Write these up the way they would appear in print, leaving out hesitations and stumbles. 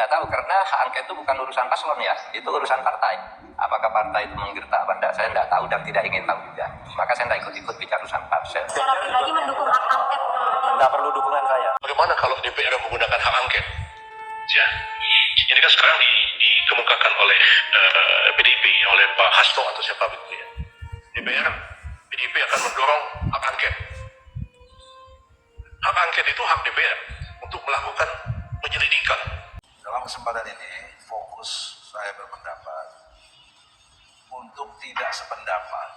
Tidak tahu, karena hak angket itu bukan urusan paslon ya, itu urusan partai. Apakah partai itu menggertak apa enggak, saya tidak tahu dan tidak ingin tahu juga. Maka saya tidak ikut-ikut bicara urusan partai. Secara pribadi mendukung hak angket? Tidak perlu dukungan saya. Bagaimana kalau DPR menggunakan hak angket? Ya, ini kan sekarang dikemukakan oleh PDIP, oleh Pak Hasto atau siapa begitu ya. DPR, PDIP akan mendorong hak angket. Hak angket itu hak DPR untuk melakukan penyelidikan. Dalam kesempatan ini, fokus saya berpendapat untuk tidak sependapat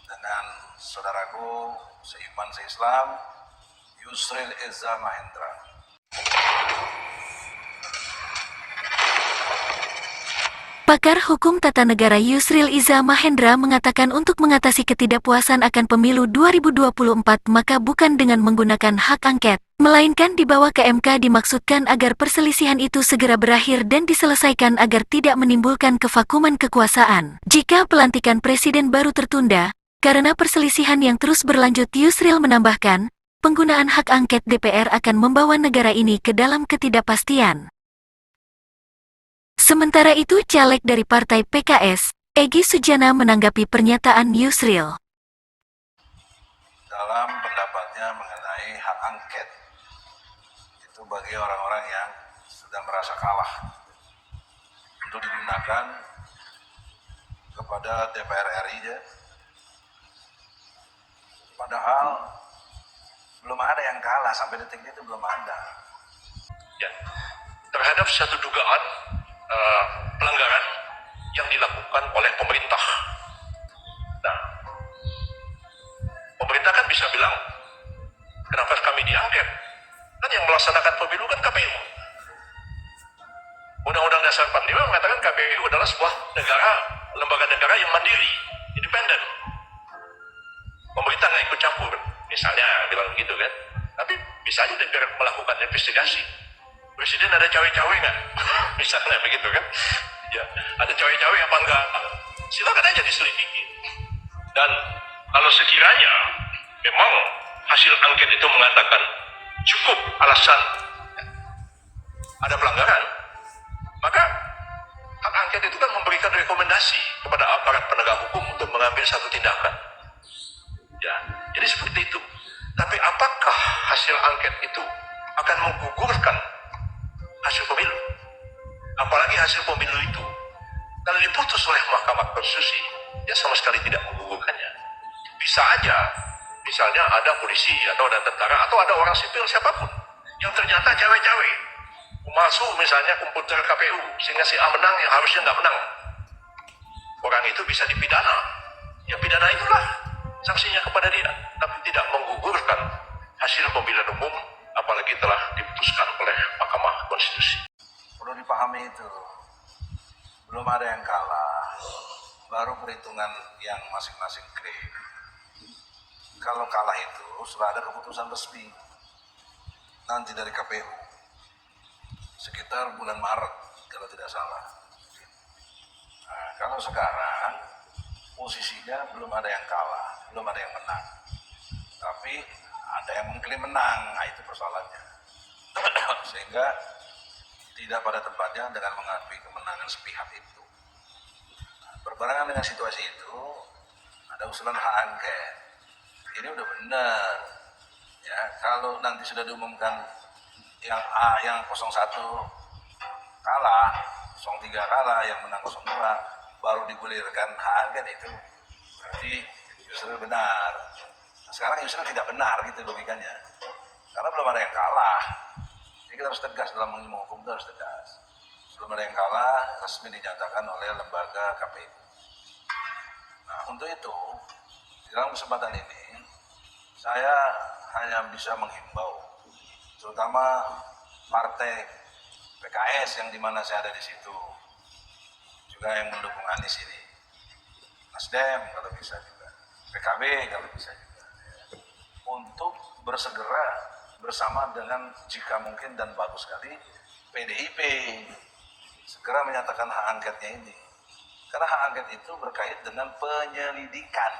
dengan saudaraku seiman seislam Yusril Iza Mahendra. Pakar Hukum Tata Negara Yusril Iza Mahendra mengatakan untuk mengatasi ketidakpuasan akan pemilu 2024 maka bukan dengan menggunakan hak angket, melainkan dibawa ke MK dimaksudkan agar perselisihan itu segera berakhir dan diselesaikan agar tidak menimbulkan kevakuman kekuasaan. Jika pelantikan presiden baru tertunda, karena perselisihan yang terus berlanjut, Yusril menambahkan, penggunaan hak angket DPR akan membawa negara ini ke dalam ketidakpastian. Sementara itu, caleg dari Partai PKS, Egy Sujana menanggapi pernyataan Yusril. Dalam pendapatnya mengenai hak angket, itu bagi orang-orang yang sudah merasa kalah untuk digunakan kepada DPR RI ya. Padahal belum ada yang kalah sampai detik itu, belum ada. Ya, terhadap satu dugaan pelanggaran yang dilakukan oleh pemerintah. Nah, pemerintah kan bisa bilang, kenapa kami diangket? Kan yang melaksanakan pemilu kan KPU. Undang-Undang Dasar 45 mengatakan KPU adalah sebuah negara, lembaga negara yang mandiri, independen. Pemerintah nggak ikut campur, misalnya bilang begitu kan. Tapi bisa aja DPR melakukan investigasi. Presiden ada cawe-cawe nggak? Misalnya begitu kan? Ya, ada cawe-cawe apa enggak? Silakan aja diselidiki. Dan kalau sekiranya memang hasil angket itu mengatakan cukup alasan ada pelanggaran, maka hak angket itu kan memberikan rekomendasi kepada aparat penegak hukum untuk mengambil satu tindakan. Ya, jadi seperti itu. Tapi apakah hasil angket itu akan menggugurkan hasil pemilu? Apalagi hasil pemilu itu kalau diputus oleh Mahkamah Konstitusi, dia sama sekali tidak menggugurkannya. Bisa aja, misalnya ada polisi atau ada tentara atau ada orang sipil siapapun yang ternyata cawe-cawe, masuk misalnya komputer KPU sehingga si A menang yang harusnya nggak menang. Orang itu bisa dipidana. Ya pidana itulah sanksinya kepada dia, tapi tidak menggugurkan hasil pemilihan umum, apalagi telah diputuskan oleh Mahkamah Konstitusi. Perlu dipahami itu, belum ada yang kalah, baru perhitungan yang masing-masing klaim. Kalau kalah itu sudah ada keputusan resmi nanti dari KPU sekitar bulan Maret kalau tidak salah. Nah, kalau sekarang posisinya belum ada yang kalah, belum ada yang menang, tapi ada yang mengklaim menang. Nah, itu persoalannya. Sehingga tidak pada tempatnya dengan mengakui kemenangan sepihak itu. Nah, berbarengan dengan situasi itu ada usulan hak angket. Ini udah benar ya, kalau nanti sudah diumumkan yang A, yang 01 kalah, 03 kalah, yang menang 02 baru digulirkan hak angket, itu berarti Yusril benar. Nah, sekarang Yusril tidak benar gitu logikanya, karena belum ada yang kalah. Jadi kita harus tegas dalam menghukum, itu harus tegas. Belum ada yang kalah, resmi dinyatakan oleh lembaga KPU. Nah, untuk itu dalam kesempatan ini saya hanya bisa menghimbau, terutama partai PKS yang dimana saya ada di situ, juga yang mendukung Anies ini, Nasdem kalau bisa juga, PKB kalau bisa juga, untuk bersegera bersama dengan jika mungkin dan bagus sekali PDIP segera menyatakan hak angketnya ini, karena hak angket itu berkait dengan penyelidikan.